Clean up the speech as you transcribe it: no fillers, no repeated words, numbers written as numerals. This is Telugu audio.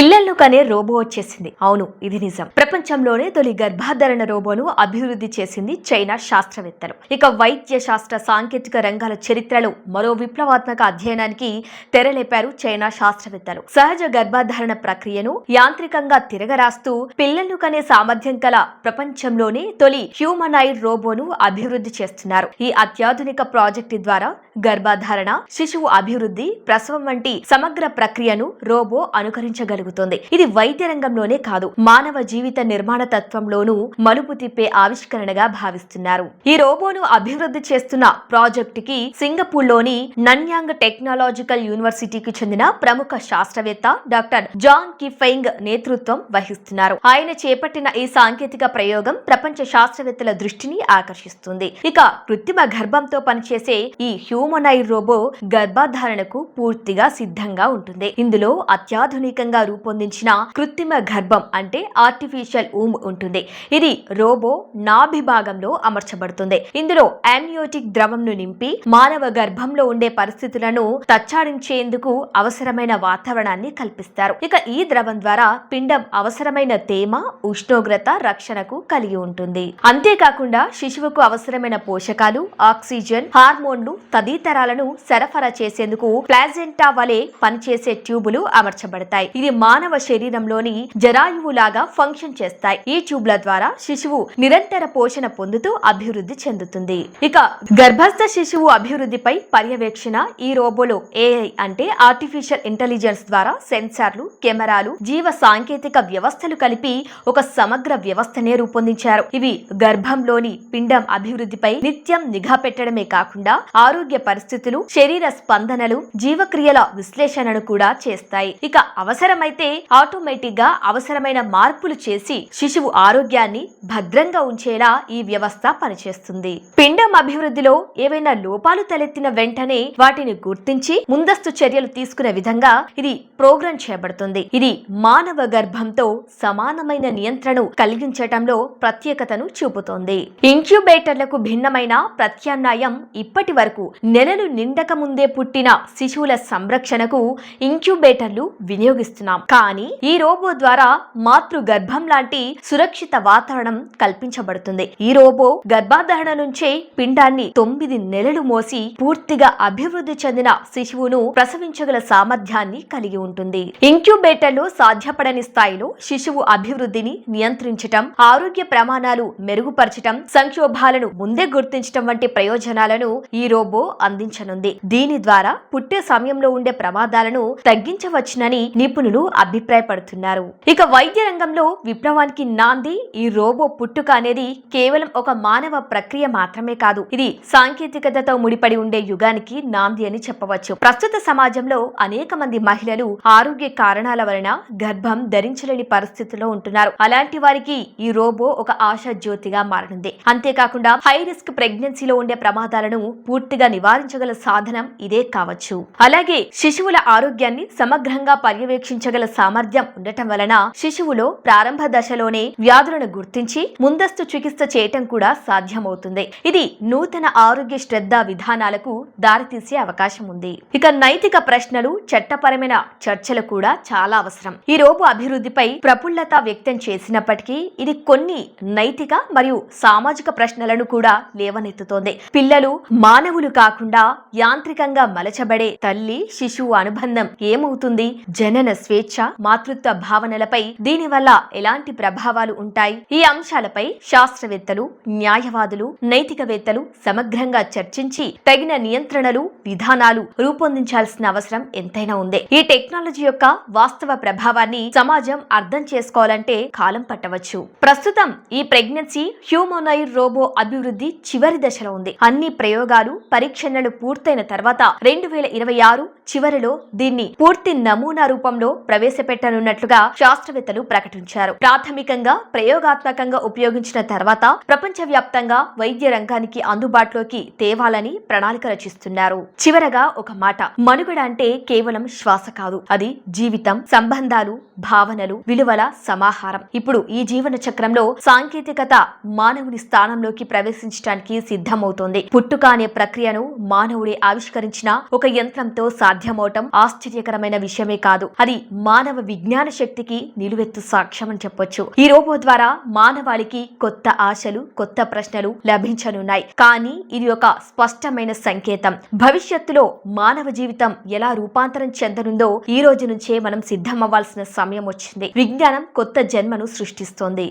పిల్లలను కనే రోబో వచ్చేసింది. అవును, ఇది నిజం. ప్రపంచంలోనే తొలి గర్భాధారణ రోబోను అభివృద్ధి చేసింది చైనా శాస్త్రవేత్తలు. ఇక వైద్య శాస్త్ర సాంకేతిక రంగాల చరిత్రలో మరో విప్లవాత్మక అధ్యయనానికి తెరలేపారు చైనా శాస్త్రవేత్తలు. సహజ గర్భాధారణ ప్రక్రియను యాంత్రికంగా తిరగరాస్తూ పిల్లలను కనే సామర్థ్యం కల ప్రపంచంలోనే తొలి హ్యూమనాయిడ్ రోబోను అభివృద్ధి చేస్తున్నారు. ఈ అత్యాధునిక ప్రాజెక్టు ద్వారా గర్భాధారణ, శిశువు అభివృద్ధి, ప్రసవం వంటి సమగ్ర ప్రక్రియను రోబో అనుకరించగలుగుతుంది. ఇది వైద్య రంగంలోనే కాదు, మానవ జీవిత నిర్మాణ తత్వంలోనూ మలుపు తిప్పే ఆవిష్కరణగా భావిస్తున్నారు. ఈ రోబోను అభివృద్ధి చేస్తున్న ప్రాజెక్టుకి సింగపూర్లోని నన్యాంగ్ టెక్నాలజికల్ యూనివర్సిటీకి చెందిన ప్రముఖ శాస్త్రవేత్త డాక్టర్ జాన్ కిఫెంగ్ నేతృత్వం వహిస్తున్నారు. ఆయన చేపట్టిన ఈ సాంకేతిక ప్రయోగం ప్రపంచ శాస్త్రవేత్తల దృష్టిని ఆకర్షిస్తుంది. ఇక కృత్రిమ గర్భంతో పనిచేసే ఈ హ్యూమనాయిడ్ రోబో గర్భధారణకు పూర్తిగా సిద్ధంగా ఉంటుంది. ఇందులో అత్యాధునికంగా రూపొందించిన కృత్రిమ గర్భం అంటే ఆర్టిఫిషియల్ ఊమ్ ఉంటుంది. ఇది రోబో నాభి భాగంలో అమర్చబడుతుంది. ఇందులో అమ్నియోటిక్ ద్రవంను నింపి మానవ గర్భంలో ఉండే పరిస్థితులను తచ్చాడించేందుకు అవసరమైన వాతావరణాన్ని కల్పిస్తారు. ఇక ఈ ద్రవం ద్వారా పిండం అవసరమైన తేమ, ఉష్ణోగ్రత, రక్షణకు కలిగి ఉంటుంది. అంతేకాకుండా శిశువుకు అవసరమైన పోషకాలు, ఆక్సిజన్, హార్మోన్లు తదితరాలను సరఫరా చేసేందుకు ప్లాజెంటా వలె పనిచేసే ట్యూబులు అమర్చబడతాయి. ఇది మానవ శరీరంలోని జరాయువులాగా ఫంక్షన్ చేస్తాయి. ఈ ట్యూబ్ల ద్వారా శిశువు నిరంతర పోషణ పొందుతూ అభివృద్ధి చెందుతుంది. ఇక గర్భస్థ శిశువు అభివృద్ధిపై పర్యవేక్షణ ఈ రోబోలో ఏఐ అంటే ఆర్టిఫిషియల్ ఇంటెలిజెన్స్ ద్వారా సెన్సార్లు, కెమెరాలు, జీవ సాంకేతిక వ్యవస్థలు కలిపి ఒక సమగ్ర వ్యవస్థనే రూపొందించారు. ఇవి గర్భంలోని పిండం అభివృద్ధిపై నిత్యం నిఘా పెట్టడమే కాకుండా ఆరోగ్య పరిస్థితులు, శరీర స్పందనలు, జీవక్రియల విశ్లేషణను కూడా చేస్తాయి. ఇక అవసరమైతే ఆటోమేటిక్ గా అవసరమైన మార్పులు చేసి శిశువు ఆరోగ్యాన్ని భద్రంగా ఉంచేలా ఈ వ్యవస్థ పనిచేస్తుంది. పిండం అభివృద్ధిలో ఏవైనా లోపాలు తలెత్తిన వెంటనే వాటిని గుర్తించి ముందస్తు చర్యలు తీసుకునే విధంగా ఇది ప్రోగ్రామ్ చేయబడుతుంది. ఇది మానవ గర్భంతో సమానమైన నియంత్రణను కలిగించటంలో ప్రత్యేకతను చూపుతోంది. ఇంక్యుబేటర్లకు భిన్నమైన ప్రత్యామ్నాయం ఇప్పటి వరకు నెలలు నిండక ముందే పుట్టిన శిశువుల సంరక్షణకు ఇంక్యుబేటర్లు వినియోగిస్తున్నాం. కానీ ఈ రోబో ద్వారా మాతృ గర్భం లాంటి సురక్షిత వాతావరణం కల్పించబడుతుంది. ఈ రోబో గర్భాధారణ నుంచే పిండాన్ని 9 నెలలు మోసి పూర్తిగా అభివృద్ధి చెందిన శిశువును ప్రసవించగల సామర్థ్యాన్ని కలిగి ఉంటుంది. ఇంక్యుబేటర్లు సాధ్యపడని స్థాయిలో శిశువు అభివృద్ధిని నియంత్రించటం, ఆరోగ్య ప్రమాణాలు మెరుగుపరచటం, సంక్షోభాలను ముందే గుర్తించటం వంటి ప్రయోజనాలను ఈ రోబో అందించనుంది. దీని ద్వారా పుట్టే సమయంలో ఉండే ప్రమాదాలను తగ్గించవచ్చునని నిపుణులు అభిప్రాయపడుతున్నారు. ఇక వైద్య రంగంలో విప్లవానికి నాంది ఈ రోబో పుట్టుక అనేది కేవలం ఒక మానవ ప్రక్రియ మాత్రమే కాదు, ఇది సాంకేతికతతో ముడిపడి ఉండే యుగానికి నాంది అని చెప్పవచ్చు. ప్రస్తుత సమాజంలో అనేక మంది మహిళలు ఆరోగ్య కారణాల వలన గర్భం ధరించలేని పరిస్థితిలో ఉంటున్నారు. అలాంటి వారికి ఈ రోబో ఒక ఆశా జ్యోతిగా మారనుంది. అంతేకాకుండా హై రిస్క్ ప్రెగ్నెన్సీలో ఉండే ప్రమాదాలను పూర్తిగా నివారించగల సాధనం ఇదే కావచ్చు. అలాగే శిశువుల ఆరోగ్యాన్ని సమగ్రంగా పర్యవేక్షించగల సామర్థ్యం ఉండటం వలన శిశువులో ప్రారంభ దశలోనే వ్యాధులను గుర్తించి ముందస్తు చికిత్స చేయటం కూడా సాధ్యమవుతుంది. ఇది నూతన ఆరోగ్య శ్రద్ధ విధానాలకు దారితీసే అవకాశం ఉంది. ఇక నైతిక ప్రశ్నలు, చట్టపరమైన చర్చలు కూడా చాలా అవసరం. ఈ రోబో అభివృద్ధిపై ప్రఫుల్లత వ్యక్తం చేసినప్పటికీ ఇది కొన్ని నైతిక మరియు సామాజిక ప్రశ్నలను కూడా లేవనెత్తుతోంది. పిల్లలు మానవులు కాకుండా యాంత్రికంగా మలచబడే తల్లి శిశువు అనుబంధం ఏమవుతుంది? జనన స్వేచ్ఛ, మాతృత్వ భావనలపై దీనివల్ల ఎలాంటి ప్రభావాలు ఉంటాయి? ఈ అంశాలపై శాస్త్రవేత్తలు, న్యాయవాదులు, నైతికవేత్తలు సమగ్రంగా చర్చించి తగిన నియంత్రణలు, విధానాలు రూపొందించాల్సిన అవసరం ఎంతైనా ఉంది. ఈ టెక్నాలజీ యొక్క వాస్తవ ప్రభావాన్ని సమాజం అర్థం చేసుకోవాలంటే కాలం పట్టవచ్చు. ప్రస్తుతం ఈ ప్రెగ్నెన్సీ హ్యూమనాయిడ్ రోబో అభివృద్ధి చివరి దశలో ఉంది. అన్ని ప్రయోగాలు, పరీక్షణలు పూర్తయిన తర్వాత 2026 చివరిలో దీన్ని పూర్తి నమూనా రూపంలో ప్రవేశపెట్టనున్నట్లుగా శాస్త్రవేత్తలు ప్రకటించారు. ప్రాథమికంగా ప్రయోగాత్మకంగా ఉపయోగించిన తర్వాత ప్రపంచవ్యాప్తంగా వైద్య రంగానికి అందుబాటులోకి తేవాలని ప్రణాళిక రచిస్తున్నారు. చివరగా ఒక మాట, మనుగడ అంటే కేవలం శ్వాస కాదు, అది జీవితం, సంబంధాలు, భావనలు, విలువల సమాహారం. ఇప్పుడు ఈ జీవన చక్రంలో సాంకేతికత మానవుని స్థానంలోకి ప్రవేశించడానికి సిద్ధమవుతోంది. పుట్టుక అనే ప్రక్రియను మానవుడే ఆవిష్కరించిన ఒక యంత్రంతో సాధ్యమవటం ఆశ్చర్యకరమైన విషయమే కాదు, అది మానవ విజ్ఞాన శక్తికి నిలువెత్తు సాక్ష్యం అని చెప్పొచ్చు. ఈ రోబో ద్వారా మానవాళికి కొత్త ఆశలు, కొత్త ప్రశ్నలు లభించనున్నాయి. కానీ ఇది ఒక స్పష్టమైన సంకేతం. భవిష్యత్తులో మానవ జీవితం ఎలా రూపాంతరం చెందనుందో ఈ రోజు నుంచే మనం సిద్ధమవ్వాల్సిన సమయం వచ్చింది. విజ్ఞానం కొత్త జన్మను సృష్టిస్తోంది.